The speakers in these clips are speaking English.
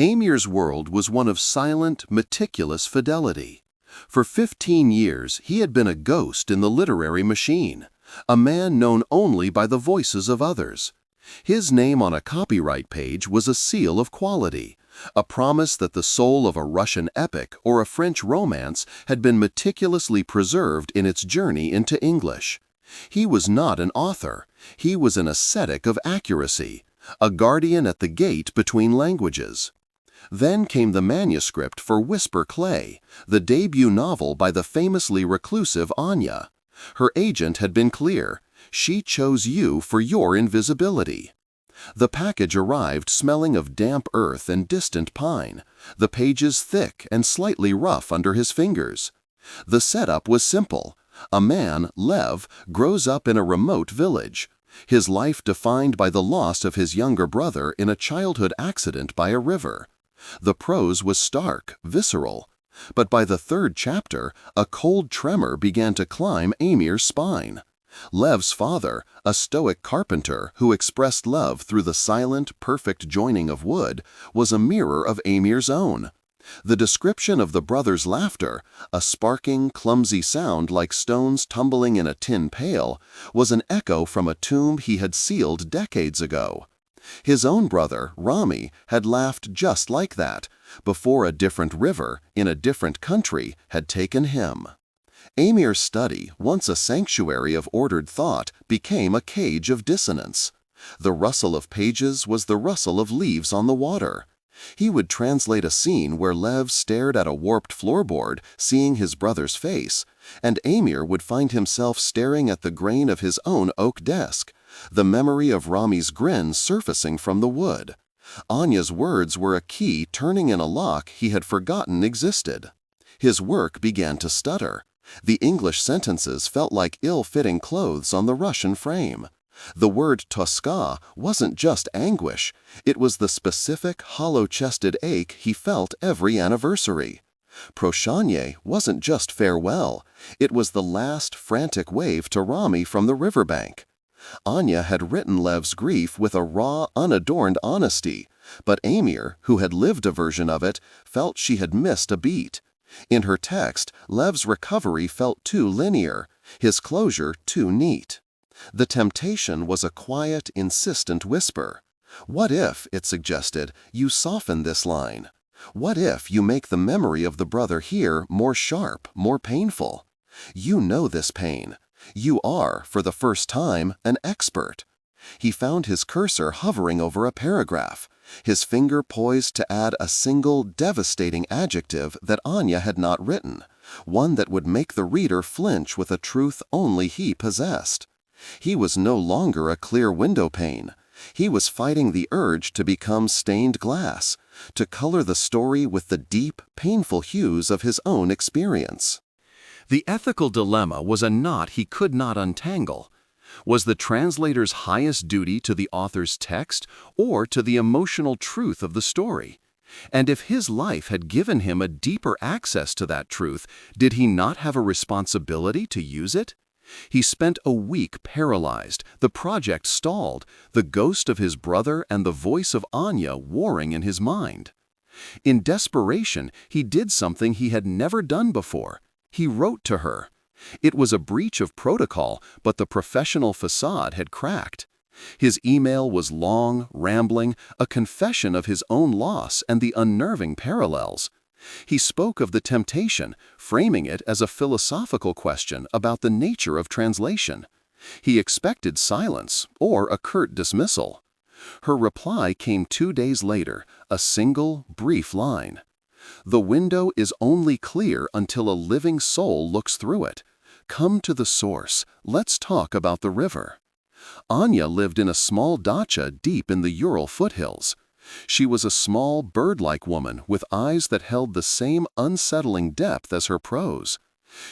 Amir's world was one of silent, meticulous fidelity. For 15 years, he had been a ghost in the literary machine, a man known only by the voices of others. His name on a copyright page was a seal of quality, a promise that the soul of a Russian epic or a French romance had been meticulously preserved in its journey into English. He was not an author. He was an ascetic of accuracy, a guardian at the gate between languages. Then came the manuscript for Whisper Clay, the debut novel by the famously reclusive Anya. Her agent had been clear. She chose you for your invisibility. The package arrived smelling of damp earth and distant pine, the pages thick and slightly rough under his fingers. The setup was simple. A man, Lev, grows up in a remote village, his life defined by the loss of his younger brother in a childhood accident by a river. The prose was stark, visceral. But by the third chapter, a cold tremor began to climb Amir's spine. Lev's father, a stoic carpenter who expressed love through the silent, perfect joining of wood, was a mirror of Amir's own. The description of the brothers' laughter, a sparking, clumsy sound like stones tumbling in a tin pail, was an echo from a tomb he had sealed decades ago. His own brother, Rami, had laughed just like that, before a different river, in a different country, had taken him. Amir's study, once a sanctuary of ordered thought, became a cage of dissonance. The rustle of pages was the rustle of leaves on the water. He would translate a scene where Lev stared at a warped floorboard, seeing his brother's face, and Amir would find himself staring at the grain of his own oak desk, the memory of Rami's grin surfacing from the wood. Anya's words were a key turning in a lock he had forgotten existed. His work began to stutter. The English sentences felt like ill-fitting clothes on the Russian frame. The word toska wasn't just anguish, it was the specific, hollow-chested ache he felt every anniversary. Proshanye wasn't just farewell, it was the last frantic wave to Rami from the riverbank. Anya had written Lev's grief with a raw, unadorned honesty, but Amir, who had lived a version of it, felt she had missed a beat. In her text, Lev's recovery felt too linear, his closure too neat. The temptation was a quiet, insistent whisper. What if, it suggested, you soften this line? What if you make the memory of the brother here more sharp, more painful? You know this pain. You are, for the first time, an expert. He found his cursor hovering over a paragraph, his finger poised to add a single, devastating adjective that Anya had not written, one that would make the reader flinch with a truth only he possessed. He was no longer a clear window pane. He was fighting the urge to become stained glass, to color the story with the deep, painful hues of his own experience. The ethical dilemma was a knot he could not untangle. Was the translator's highest duty to the author's text or to the emotional truth of the story? And if his life had given him a deeper access to that truth, did he not have a responsibility to use it? He spent a week paralyzed, the project stalled, the ghost of his brother and the voice of Anya warring in his mind. In desperation, he did something he had never done before. He wrote to her. It was a breach of protocol, but the professional facade had cracked. His email was long, rambling, a confession of his own loss and the unnerving parallels. He spoke of the temptation, framing it as a philosophical question about the nature of translation. He expected silence or a curt dismissal. Her reply came 2 days later, a single, brief line. The window is only clear until a living soul looks through it. Come to the source. Let's talk about the river. Anya lived in a small dacha deep in the Ural foothills. She was a small, bird-like woman with eyes that held the same unsettling depth as her prose.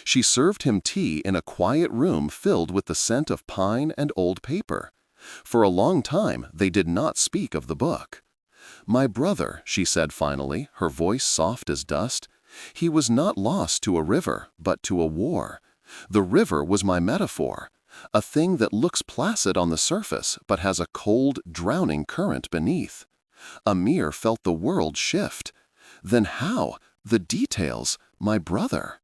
She served him tea in a quiet room filled with the scent of pine and old paper. For a long time, they did not speak of the book. "My brother," she said finally, her voice soft as dust, "he was not lost to a river, but to a war. The river was my metaphor, a thing that looks placid on the surface but has a cold, drowning current beneath. Amir felt the world shift. Then how? The details, my brother.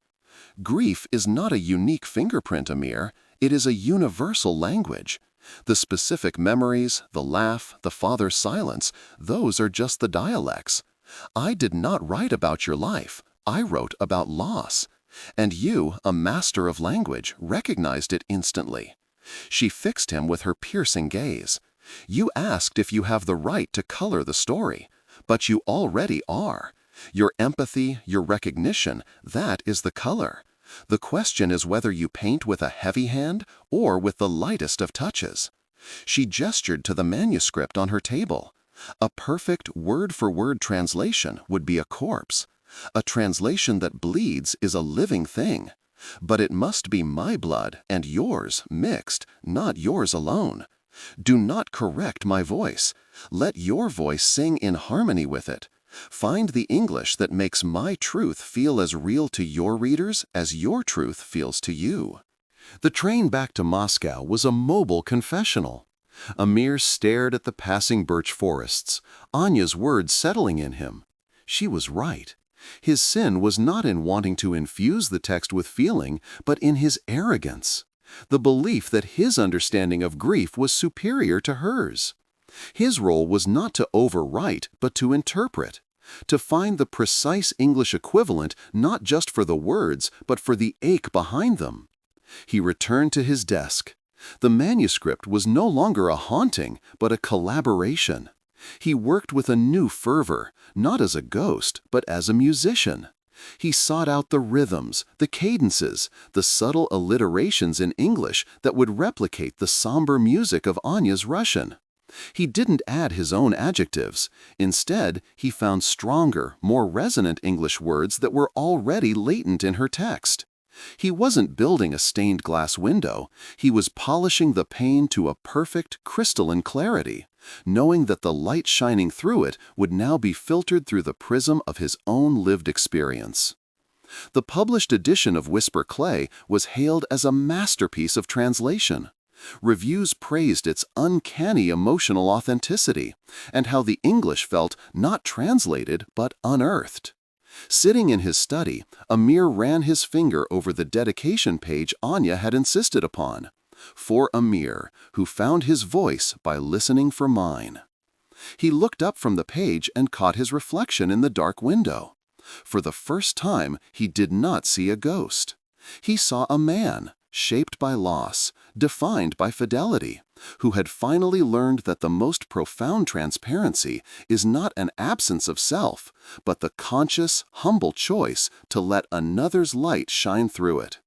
Grief is not a unique fingerprint, Amir. It is a universal language. The specific memories, the laugh, the father's silence, those are just the dialects. I did not write about your life. I wrote about loss. And you, a master of language, recognized it instantly. She fixed him with her piercing gaze. You asked if you have the right to color the story, but you already are. Your empathy, your recognition, that is the color. The question is whether you paint with a heavy hand or with the lightest of touches. She gestured to the manuscript on her table. A perfect word-for-word translation would be a corpse. A translation that bleeds is a living thing. But it must be my blood and yours mixed, not yours alone. Do not correct my voice. Let your voice sing in harmony with it. Find the English that makes my truth feel as real to your readers as your truth feels to you. The train back to Moscow was a mobile confessional. Amir stared at the passing birch forests, Anya's words settling in him. She was right. His sin was not in wanting to infuse the text with feeling, but in his arrogance. The belief that his understanding of grief was superior to hers. His role was not to overwrite, but to interpret. To find the precise English equivalent not just for the words, but for the ache behind them. He returned to his desk. The manuscript was no longer a haunting, but a collaboration. He worked with a new fervor, not as a ghost, but as a musician. He sought out the rhythms, the cadences, the subtle alliterations in English that would replicate the somber music of Anya's Russian. He didn't add his own adjectives. Instead, he found stronger, more resonant English words that were already latent in her text. He wasn't building a stained glass window. He was polishing the pane to a perfect, crystalline clarity, knowing that the light shining through it would now be filtered through the prism of his own lived experience. The published edition of Whisper Clay was hailed as a masterpiece of translation. Reviews praised its uncanny emotional authenticity and how the English felt not translated but unearthed. Sitting in his study, Amir ran his finger over the dedication page Anya had insisted upon. For Amir, who found his voice by listening for mine. He looked up from the page and caught his reflection in the dark window. For the first time, he did not see a ghost. He saw a man, shaped by loss, defined by fidelity, who had finally learned that the most profound transparency is not an absence of self, but the conscious, humble choice to let another's light shine through it.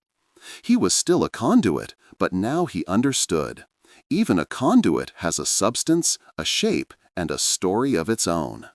He was still a conduit, but now he understood. Even a conduit has a substance, a shape, and a story of its own.